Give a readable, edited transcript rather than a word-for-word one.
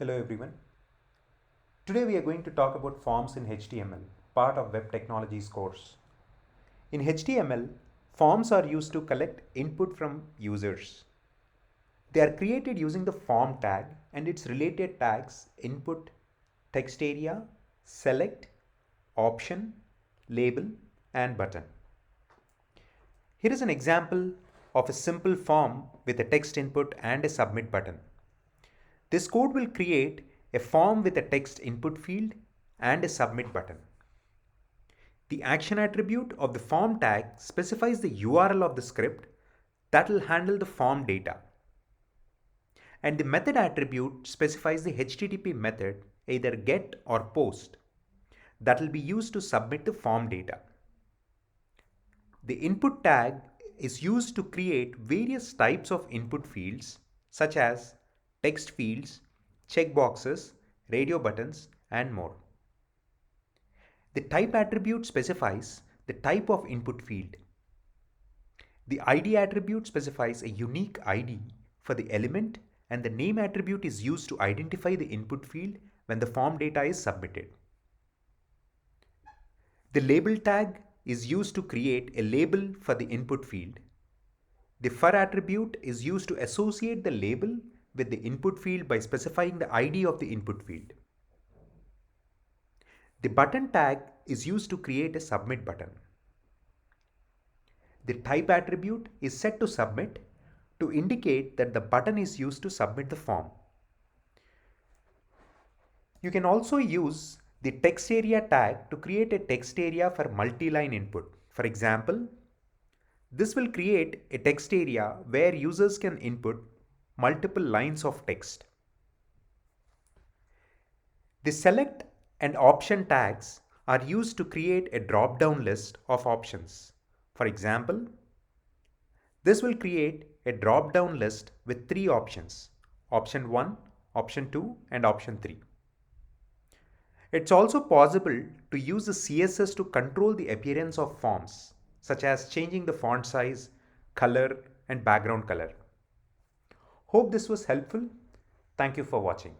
Hello everyone. Today we are going to talk about forms in HTML, part of Web Technologies course. In HTML, forms are used to collect input from users. They are created using the form tag and its related tags input, text area, select, option, label, and button. Here is an example of a simple form with a text input and a submit button. This code will create a form with a text input field and a submit button. The action attribute of the form tag specifies the URL of the script that will handle the form data. And the method attribute specifies the HTTP method, either get or post, that will be used to submit the form data. The input tag is used to create various types of input fields such as text fields, checkboxes, radio buttons, and more. The type attribute specifies the type of input field. The ID attribute specifies a unique ID for the element, and the name attribute is used to identify the input field when the form data is submitted. The label tag is used to create a label for the input field. The for attribute is used to associate the label with the input field by specifying the ID of the input field. The button tag is used to create a submit button. The type attribute is set to submit to indicate that the button is used to submit the form. You can also use the text area tag to create a text area for multi-line input. For example, this will create a text area where users can input multiple lines of text. The select and option tags are used to create a drop-down list of options. For example, this will create a drop-down list with 3 options: option 1, option 2, and option 3. It's also possible to use the CSS to control the appearance of forms, such as changing the font size, color, and background color. Hope this was helpful. Thank you for watching.